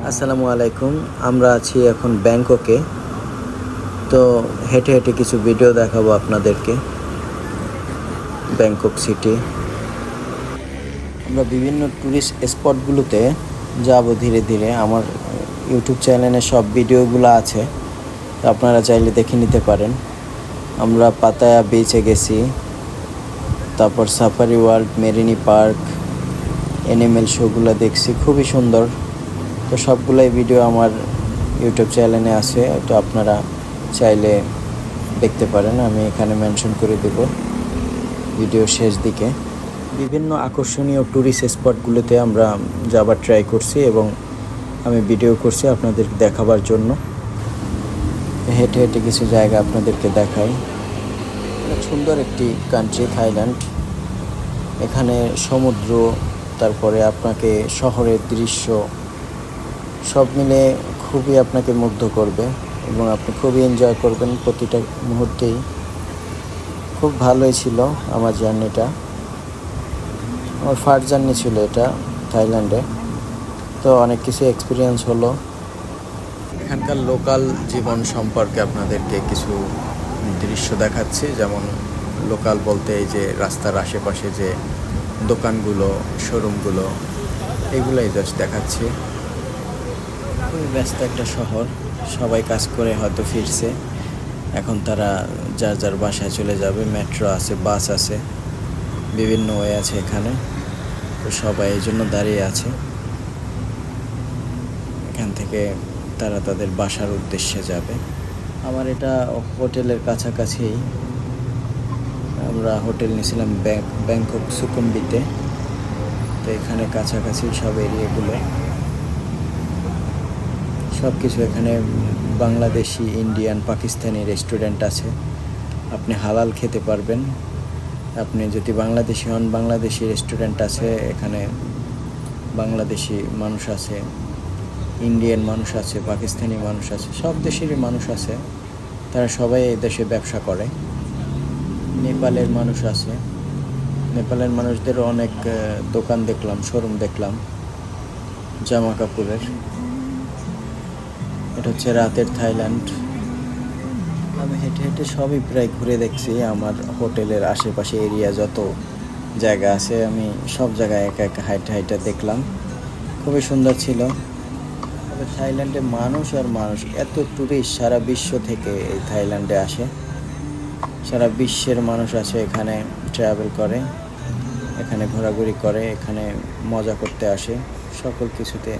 আসসালামু আলাইকুম। আমরা আছি এখন ব্যাংককে। তো হেঁটে হেঁটে কিছু ভিডিও দেখাবো আপনাদেরকে। ব্যাংকক সিটি, আমরা বিভিন্ন ট্যুরিস্ট স্পটগুলোতে যাব ধীরে ধীরে। আমার ইউটিউব চ্যানেলে সব ভিডিওগুলো আছে, তো আপনারা চাইলে দেখে নিতে পারেন। আমরা পাতায়া বিচে গেছি, তারপর সাফারি ওয়ার্ল্ড, মেরিনি পার্ক, অ্যানিমেল শোগুলো দেখছি, খুবই সুন্দর। তো সবগুলাই ভিডিও আমার ইউটিউব চ্যানেলে আছে, তো আপনারা চাইলে দেখতে পারেন। আমি এখানে মেনশন করে দেব ভিডিও শেষ দিকে। বিভিন্ন আকর্ষণীয় ট্যুরিস্ট স্পটগুলোতে আমরা যাবার ট্রাই করছি এবং আমি ভিডিও করছি আপনাদের দেখাবার জন্য। হেঁটে হেঁটে কিছু জায়গা আপনাদেরকে দেখাই। সুন্দর একটি কান্ট্রি থাইল্যান্ড। এখানে সমুদ্র, তারপরে আপনাকে শহরের দৃশ্য সব মিলে খুবই আপনাকে মুগ্ধ করবে এবং আপনি খুবই এনজয় করবেন প্রতিটা মুহূর্তেই। খুব ভালোই ছিল আমার জার্নিটা। আমার ফার্স্ট জার্নি ছিল এটা থাইল্যান্ডে, তো অনেক কিছু এক্সপিরিয়েন্স হলো। এখানকার লোকাল জীবন সম্পর্কে আপনাদেরকে কিছু দৃশ্য দেখাচ্ছি। যেমন লোকাল বলতে এই যে রাস্তার আশেপাশে যে দোকানগুলো, শোরুমগুলো, এগুলোই জাস্ট দেখাচ্ছি। খুবই ব্যস্ত একটা শহর, সবাই কাজ করে হয়তো ফিরছে, এখন তারা যার যার বাসায় চলে যাবে। মেট্রো আছে, বাস আছে, বিভিন্ন ওয়ে আছে এখানে, তো সবাই এই জন্য দাঁড়িয়ে আছে। এখান থেকে তারা তাদের বাসার উদ্দেশ্যে যাবে। আমার এটা হোটেলের কাছাকাছি। আমরা হোটেল নিয়েছিলাম ব্যাংকক সুকুম্বিতে, তো এখানে কাছাকাছি সব এরিয়াগুলো, সব কিছু এখানে বাংলাদেশি, ইন্ডিয়ান, পাকিস্তানি রেস্টুরেন্ট আছে। আপনি হালাল খেতে পারবেন। আপনি যদি বাংলাদেশি হন, বাংলাদেশি রেস্টুরেন্ট আছে এখানে। বাংলাদেশি মানুষ আছে, ইন্ডিয়ান মানুষ আছে, পাকিস্তানি মানুষ আছে, সব দেশেরই মানুষ আছে। তারা সবাই এই দেশে ব্যবসা করে। নেপালের মানুষ আছে, নেপালের মানুষদেরও অনেক দোকান দেখলাম, শোরুম দেখলাম জামা কাপড়ের। এটা হচ্ছে রাতের থাইল্যান্ড। আমি হেঁটে হেঁটে সবই প্রায় ঘুরে দেখছি। আমার হোটেলের আশেপাশে এরিয়া যত জায়গা আছে আমি সব জায়গায় একা একা হাইটে হাইটে দেখলাম। খুবই সুন্দর ছিল। তবে থাইল্যান্ডে মানুষ আর মানুষ, এত ট্যুরিস্ট সারা বিশ্ব থেকে এই থাইল্যান্ডে আসে। সারা বিশ্বের মানুষ আসে এখানে, ট্রাভেল করে, এখানে ঘোরাঘুরি করে, এখানে মজা করতে আসে, সকল কিছুতে